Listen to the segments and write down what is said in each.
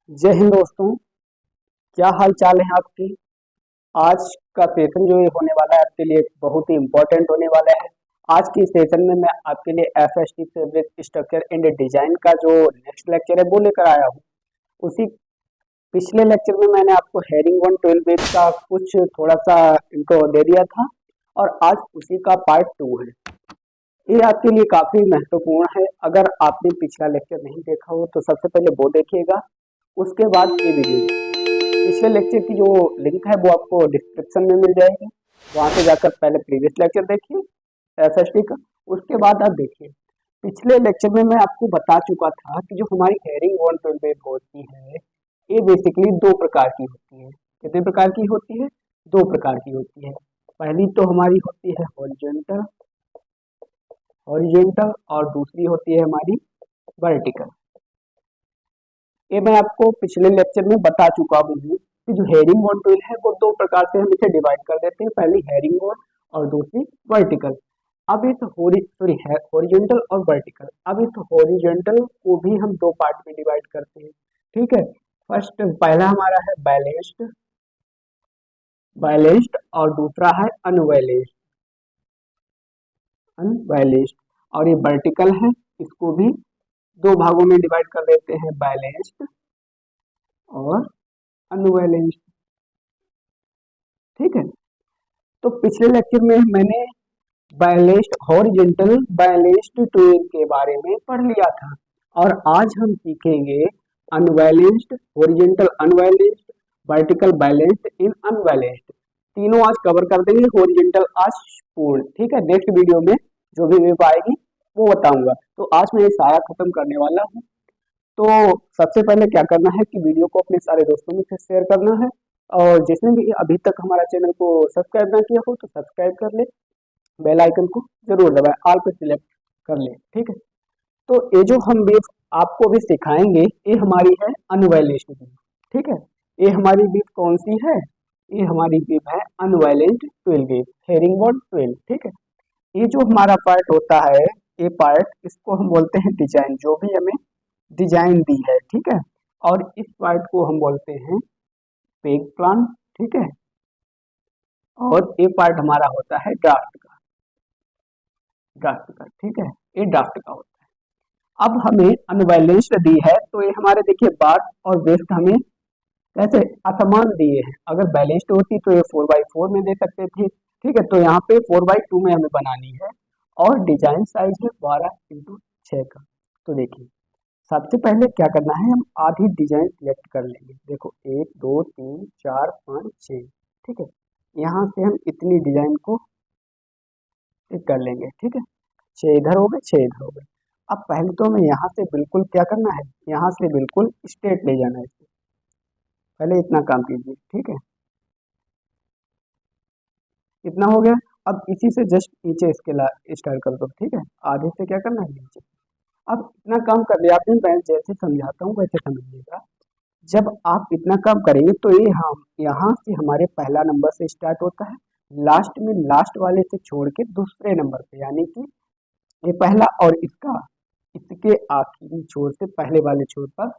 जय हिंद दोस्तों। क्या हाल चाल है आपके। आज का सेशन जो ये होने वाला है आपके लिए बहुत ही इम्पोर्टेंट होने वाला है। आज के सेशन में मैं आपके लिए FST fabric structure and design का जो नेक्स्ट लेक्चर है वो लेकर आया हूँ। उसी पिछले लेक्चर में मैंने आपको हेरिंग वन 12 बेस का कुछ थोड़ा सा इनको दे दिया था और आज उसी का पार्ट 2 है। ये आपके लिए काफी महत्वपूर्ण है। अगर आपने पिछला लेक्चर नहीं देखा हो तो सबसे पहले वो देखिएगा, उसके बाद ये वीडियो। पिछले लेक्चर की जो लिंक है वो आपको डिस्क्रिप्शन में मिल जाएगी। वहां से जाकर पहले प्रीवियस लेक्चर देखिए एफएसटी का, उसके बाद आप देखिए। पिछले लेक्चर में मैं आपको बता चुका था कि जो हमारी हेयरिंग वन ट्वेल्व होती है ये बेसिकली दो प्रकार की होती है। कितने प्रकार की होती है? दो प्रकार की होती है। पहली तो हमारी होती है हॉरिजॉन्टल हॉरिजॉन्टल और दूसरी होती है हमारी वर्टिकल। ये मैं आपको पिछले लेक्चर में बता चुका हूँ कि जो हेरिंग बोन टूल है वो दो प्रकार से हम इसे डिवाइड कर देते हैं, पहली हेरिंग बोन और दूसरी वर्टिकल। अब इस हॉरिजॉन्टल और वर्टिकल, अब इस हॉरिजॉन्टल को भी हम दो पार्ट में डिवाइड करते हैं। ठीक है, फर्स्ट पहला हमारा है बैलेंस्ड बैलेंस्ड और दूसरा है अनबैलेंस्ड अनबैलेंस्ड। और ये वर्टिकल है, इसको भी दो भागों में डिवाइड कर देते हैं, बैलेंस्ड और अनबैलेंस्ड। ठीक है, तो पिछले लेक्चर में मैंने बैलेंस्ड हॉरिजॉन्टल बैलेंस्ड ट्रेन के बारे में पढ़ लिया था और आज हम सीखेंगे unbalanced horizontal unbalanced vertical balanced इन अनबैलेंस्ड। तीनों आज कवर कर देंगे, हॉरिजॉन्टल आज पूर्ण। ठीक है, नेक्स्ट वीडियो में जो भी वेव आएगी वो बताऊंगा। तो आज मैं ये सारा खत्म करने वाला हूँ। तो सबसे पहले क्या करना है कि वीडियो को अपने सारे दोस्तों में से शेयर करना है और जिसने भी अभी तक हमारा चैनल को सब्सक्राइब ना किया हो तो सब्सक्राइब कर ले, बेल आइकन को जरूर दबाएं, ऑल पे सिलेक्ट कर ले। ठीक है, तो ये जो हम बीफ आपको भी सिखाएंगे ये हमारी है अनवैलेंस्ड बीफ। ठीक है, ये हमारी बीफ कौन सी है? ये हमारी बीफ है अनवैलेंस्ड ट्वेल्व बीफ, हेरिंग बोन 12। ठीक है, ये जो हमारा पार्ट होता है, ये पार्ट इसको हम बोलते हैं डिजाइन, जो भी हमें डिजाइन दी है। ठीक है, और इस पार्ट को हम बोलते हैं पेग प्लान। ठीक है, और ये पार्ट हमारा होता है ड्राफ्ट का। ठीक है, ये ड्राफ्ट का होता है। अब हमें अनबैलेंस्ड दी है तो ये हमारे देखिए बार और वेस्ट हमें कैसे असमान दिए हैं। अगर बैलेंस्ड होती तो ये 4x4 में दे सकते थे। ठीक है, तो यहाँ पे 4x2 में हमें बनानी है और डिजाइन साइज है 12x6 का। तो देखिए सबसे पहले क्या करना है, हम आधी डिजाइन सिलेक्ट कर लेंगे। देखो 1 2 3 4 5 6। ठीक है, यहाँ से हम इतनी डिजाइन को टिक कर लेंगे। ठीक है, 6 इधर हो गए, 6 इधर हो गए। अब पहले तो हमें यहाँ से बिल्कुल क्या करना है, यहाँ से बिल्कुल स्ट्रेट ले जाना है इसे। पहले इतना काम कीजिए। ठीक है, इतना हो गया। अब इसी से जस्ट नीचे इसके स्टार्ट कर दो। ठीक है, आधे से क्या करना है नीचे। अब इतना काम कर लिया आपने, मैं जैसे समझाता हूँ वैसे समझिएगा। जब आप इतना काम करेंगे तो ये हम यहाँ से हमारे पहला नंबर से स्टार्ट होता है, लास्ट में लास्ट वाले से छोड़ के दूसरे नंबर पे, यानी कि ये पहला और इसके आखिरी छोर से पहले वाले छोर पर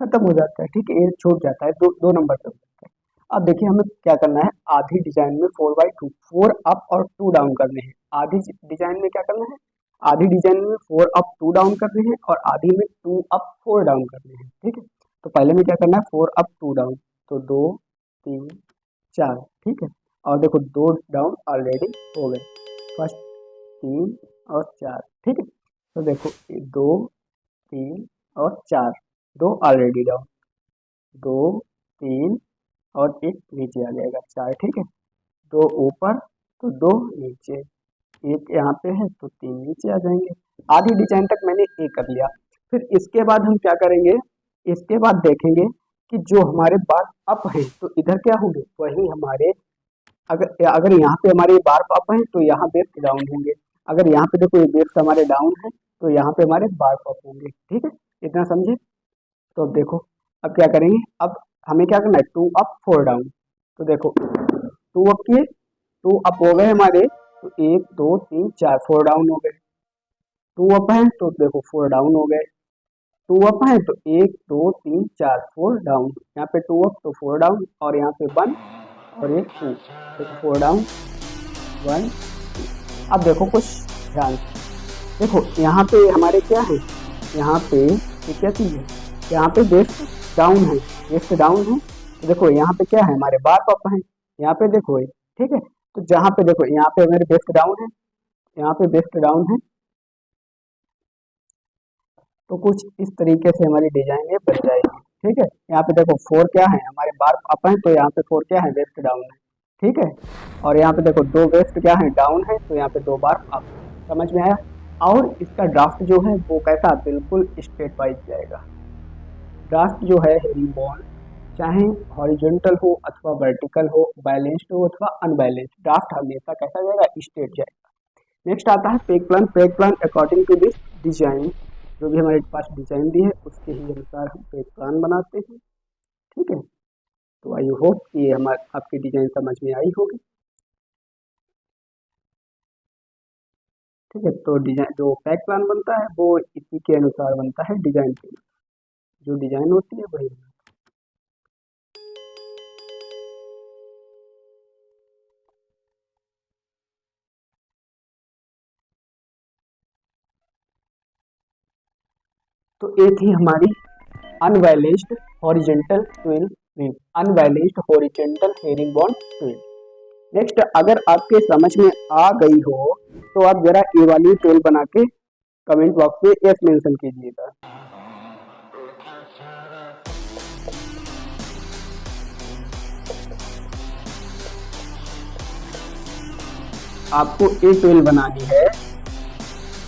खत्म हो जाता है। ठीक है, ये छूट जाता है, दो नंबर पे हो जाता है। अब देखिए हमें क्या करना है, आधी डिजाइन में 4x2 4 अप और 2 डाउन करने हैं। आधी डिजाइन में क्या करना है, आधी डिजाइन में 4 अप 2 डाउन करने हैं और आधी में 2 अप 4 डाउन करने हैं। ठीक है, तो पहले में क्या करना है 4 अप 2 डाउन, तो 2 3 4। ठीक है, और देखो 2 डाउन ऑलरेडी हो गए, फर्स्ट 3 और 4। ठीक है, तो देखो 2 3 और 4, 2 ऑलरेडी डाउन, 2 3 और एक नीचे आ जाएगा 4। ठीक है, 2 ऊपर तो 2 नीचे, एक यहाँ पे है तो 3 नीचे आ जाएंगे। आधी डिजाइन तक मैंने ये कर लिया। फिर इसके बाद हम क्या करेंगे, इसके बाद देखेंगे कि जो हमारे बार अप है तो इधर क्या होंगे, वही हमारे अगर अगर यहाँ पे हमारे बार अप है तो यहाँ पे डाउन होंगे। अगर यहाँ पे देखो ये बेस हमारे डाउन है तो यहाँ पे हमारे बार अप होंगे। ठीक है, इतना समझे। तो अब देखो अब क्या करेंगे, अब हमें क्या करना है 2 अप 4 डाउन। तो देखो 2 अप किए, 2 अप हो गए हमारे, तो 1 2 3 4 4 डाउन हो गए। 2 अप है तो देखो 4 डाउन हो गए। टू अप है तो 1 2 3 4 4 डाउन, यहाँ पे 2 अप तो 4 डाउन, और यहाँ पे 1 और एक 2, देखो 4 डाउन 1 2। अब देखो कुछ ध्यान से देखो, यहाँ पे हमारे क्या है, यहाँ पे ये क्या चीज़ है, यहाँ पे वेस्ट डाउन है, वेस्ट डाउन है। तो देखो यहाँ पे क्या है, हमारे बार अप है, यहाँ पे देखो ये, ठीक है। तो जहाँ पे देखो यहाँ पे मेरे वेस्ट डाउन है, यहाँ पे वेस्ट डाउन है, तो कुछ इस तरीके से हमारी डिजाइन ये बन जाएगी, ठीक है। यहाँ पे देखो 4 क्या है, हमारे बार अप है, तो यहाँ पे 4 क्या है, वेस्ट डाउन है, ठीक है। और यहाँ पे देखो 2 वेस्ट क्या है, डाउन है, तो यहाँ पे 2 बार अप। समझ में आया। और इसका ड्राफ्ट जो है वो कैसा, बिल्कुल स्ट्रेट वाइज जाएगा। ड्राफ्ट जो है हेरिंगबोन, चाहे हॉरिजॉन्टल हो अथवा वर्टिकल हो, बैलेंस्ड हो अथवा अनबैलेंस्ड, ड्राफ्ट हमेशा कैसा जाएगा, स्ट्रेट जाएगा। नेक्स्ट आता है peg plan. Peg plan according to this design, जो भी हमारे पास डिजाइन दी है उसके ही अनुसार हम पेज प्लान बनाते हैं, ठीक है। तो आई होप कि ये हमारे आपकी डिजाइन समझ में आई होगी, ठीक है। तो डिजाइन जो पैक प्लान बनता है वो इसी के अनुसार बनता है, डिजाइन के, जो डिजाइन होती है वही। तो ये थी हमारी unbalanced horizontal twin ring, unbalanced horizontal herringbone twin. Next, अगर आपके समझ में आ गई हो तो आप जरा ये वाली टेल बना के कमेंट बॉक्स में यस मेंशन कीजिएगा। आपको ए ट्वेल्व बनानी है,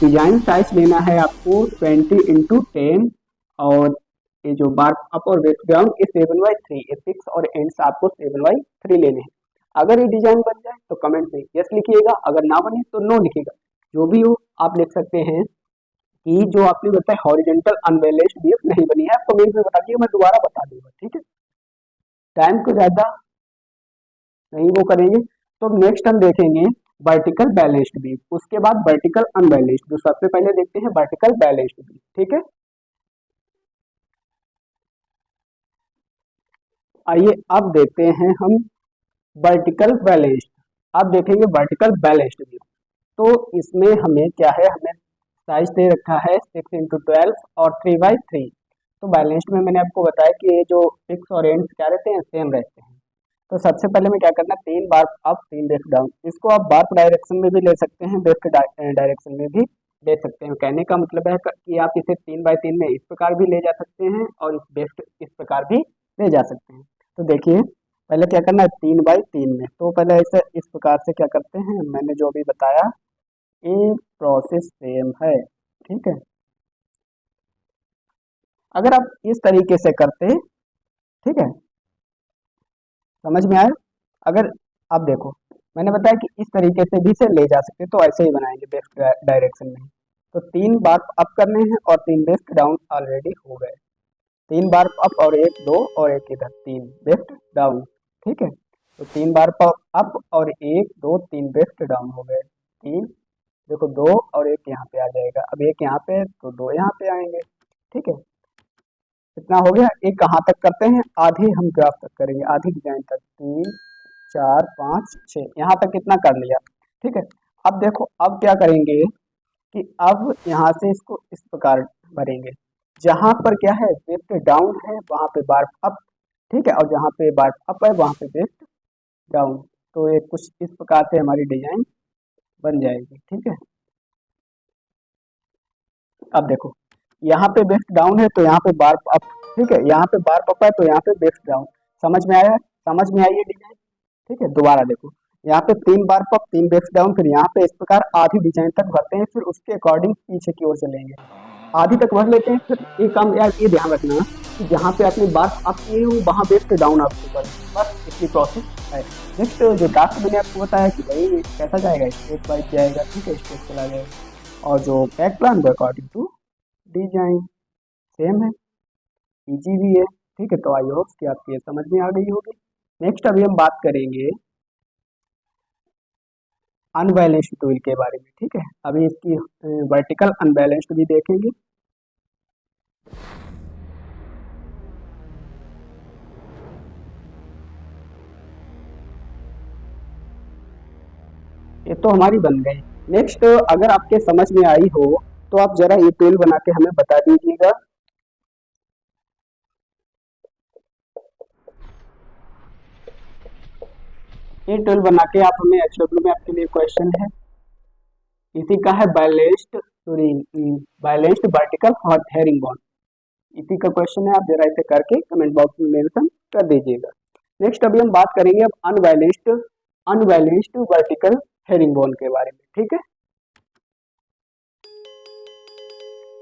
डिजाइन साइज लेना है आपको 20x10, और ये जो बार अप और वेस्ट ग्राउंड ये 7/3, ये पिक्स और एंड्स आपको 7/3 लेने हैं। अगर ये डिजाइन बन जाए तो कमेंट में यस लिखिएगा, अगर ना बने तो नो लिखिएगा। जो भी हो आप लिख सकते हैं कि जो आपने बताया हॉरिजॉन्टल अनबैलेंस्ड बीफ नहीं बनी है, आप कमेंट में बता दिए, मैं दोबारा बता दूंगा, ठीक है। टाइम को ज्यादा नहीं वो करेंगे। तो नेक्स्ट हम देखेंगे वर्टिकल बैलेंस्ड बीफ, उसके बाद वर्टिकल अनबैलेंस्ड। जो सबसे पहले देखते हैं वर्टिकल बैलेंस्ड बीफ, ठीक है। आइए अब देखते हैं हम वर्टिकल बैलेंस्ड। अब देखेंगे वर्टिकल बैलेंस्ड बीफ। तो इसमें हमें क्या है, हमें साइज दे रखा है 6x12 और 3/3। तो बैलेंस्ड में मैंने आपको बताया कि ये जो पिक्स और एंड्स क्या रहते हैं, सेम रहते हैं। तो सबसे पहले में क्या करना है, 3 बार अप 3 लेफ्ट डाउन। इसको आप बार डायरेक्शन में भी ले सकते हैं, लेफ्ट डायरेक्शन में भी ले सकते हैं। कहने का मतलब है कि आप इसे 3/3 में इस प्रकार भी ले जा सकते हैं और इस लेफ्ट इस प्रकार भी ले जा सकते हैं। तो देखिए पहले क्या करना है 3/3 में, तो पहले ऐसे इस प्रकार से क्या करते हैं, मैंने जो भी बताया ये प्रोसेस सेम है, ठीक है। अगर आप इस तरीके से करते, ठीक है, समझ में आया। अगर आप देखो मैंने बताया कि इस तरीके से भी से ले जा सकते, तो ऐसे ही बनाएंगे लेफ्ट डायरेक्शन में। तो 3 बार अप करने हैं और 3 लेफ्ट डाउन ऑलरेडी हो गए। 3 बार अप और 1 2 और एक इधर 3 लेफ्ट डाउन, ठीक है। तो 3 बार अप और 1 2 3 लेफ्ट डाउन हो गए, 3, देखो 2 और 1 यहाँ पे आ जाएगा। अब 1 यहाँ पे तो 2 यहाँ पे आएंगे, ठीक है। कितना हो गया, एक कहाँ तक करते हैं, आधी हम ग्राफ तक करेंगे, आधी डिजाइन तक, 3 4 5 6 यहाँ तक कितना कर लिया, ठीक है। अब देखो अब क्या करेंगे कि अब यहाँ से इसको इस प्रकार भरेंगे, जहाँ पर क्या है वेस्ट डाउन है वहाँ पे बार अप, ठीक है, और जहाँ पे बार अप है वहाँ पे वेस्ट डाउन। तो ये कुछ इस प्रकार से हमारी डिजाइन बन जाएगी, ठीक है। अब देखो यहाँ पे बेस्ट डाउन है तो यहाँ पे बार अप, ठीक है, यहाँ पे बार अप है तो यहाँ पे बेस्ट डाउन। समझ में आया, समझ में आई है डिजाइन, ठीक है। दोबारा देखो यहाँ पे 3 बार अप 3 बेस्ट डाउन, फिर यहाँ पे इस प्रकार आधी डिजाइन तक भरते हैं, फिर उसके अकॉर्डिंग पीछे की ओर चलेंगे, आधी तक भर लेते हैं। फिर एक काम यार ये ध्यान रखना कि जहाँ पे आपने बार अप किए हो वहाँ बेस्ट डाउन आपको कर, बस इतनी प्रोसेस है। नेक्स्ट जो टास्क मैंने आपको बताया कि भाई कैसा जाएगा, स्टेप वाइज जाएगा, ठीक है, स्टेप चला जाएगा। और जो pack plan according to design same है, इजी भी है, ठीक है। तो आई होप कि आपकी समझ में आ गई होगी। नेक्स्ट अभी हम बात करेंगे अनबैलेंस्ड टूल के बारे में, ठीक है। अभी इसकी वर्टिकल अनबैलेंस्ड भी देखेंगे। ये तो हमारी बन गई। नेक्स्ट अगर आपके समझ में आई हो तो आप जरा ये टेल बना के हमें बता दीजिएगा। ये टेल बना के आप हमें HW में आपके लिए क्वेश्चन है, इसी का है balanced vertical hot herring bond, इसी का क्वेश्चन है। आप जरा इसे करके कमेंट बॉक्स में मेंशन कर दीजिएगा। नेक्स्ट अभी हम बात करेंगे अब अनबैलेंस्ड वर्टिकल हेरिंग बॉन्ड के बारे में, ठीक है।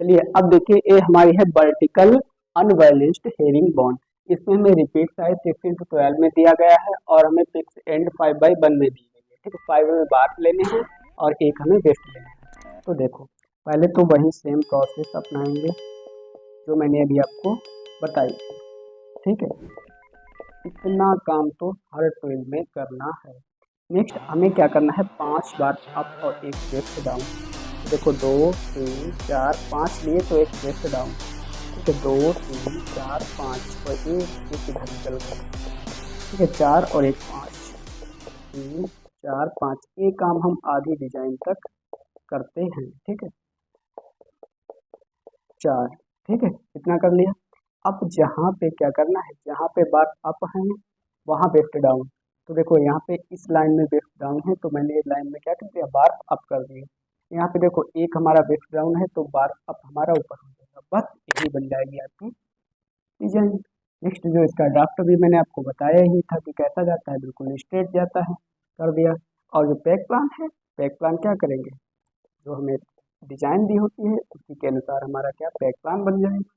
चलिए अब देखिए, ये हमारी है वर्टिकल अनबैलेंस्ड हेरिंग बॉन्ड। इसमें हमें रिपीट साइज 6x12 में दिया गया है और हमें फिक्स एंड 5/1 में दी गई है, ठीक है। 5 हमें बाहर लेने हैं और एक हमें वेस्ट लेना है। तो देखो पहले तो वही सेम प्रोसेस अपनाएंगे जो मैंने अभी आपको बताई थी, ठीक है। इतना काम तो हर 12 में करना है। नेक्स्ट हमें क्या करना है, 5 बार अप और एक लेफ्ट डाउन। देखो 2 3 4 5 लिए तो एक लेफ्ट डाउन, ठीक है। 2 3 4 5 और एक इधर निकल गया, ठीक है। 4 और एक 5, 3 4 5। ये काम हम आधी डिजाइन तक करते हैं, ठीक है। 4, ठीक है, इतना कर लिया। अब जहाँ पे क्या करना है, जहाँ पे बार अप है वहाँ लेफ्ट डाउन। तो देखो यहाँ पे इस लाइन में लेफ्ट डाउन है तो मैंने इस लाइन में क्या कर दिया, बार अप कर दिया। यहाँ पे देखो एक हमारा लेफ्ट डाउन है तो बार अप हमारा ऊपर हो जाएगा, बस यही बन जाएगी आपकी डिजाइन। नेक्स्ट जो इसका ड्राफ्ट भी मैंने आपको बताया ही था कि कैसा जाता है, बिल्कुल स्ट्रेट जाता है, कर दिया। और जो पैक प्लान है, पैक प्लान क्या करेंगे, जो हमें डिजाइन दी होती है उसी के अनुसार हमारा क्या पैक प्लान बन जाएगा।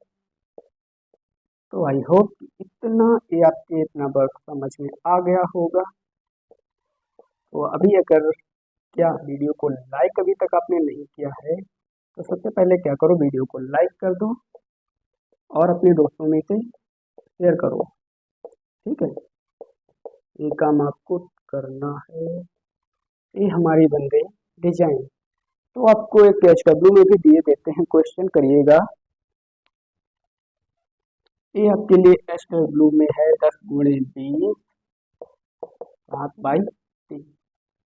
तो आई होप इतना ये आपके इतना वर्क समझ में आ गया होगा। तो अभी अगर क्या वीडियो को लाइक अभी तक आपने नहीं किया है तो सबसे पहले क्या करो, वीडियो को लाइक कर दो और अपने दोस्तों में से शेयर करो, ठीक है। ये काम आपको करना है। ये हमारी बन गई डिजाइन। तो आपको एक HW में भी दिए देते हैं, क्वेश्चन करिएगा। ये आपके लिए HW में है 10 × 20 7/3।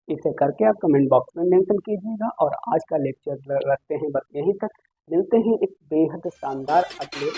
इसे करके आप कमेंट बॉक्स में मेंशन कीजिएगा। और आज का लेक्चर रखते हैं बस यहीं तक। मिलते हैं एक बेहद शानदार अगले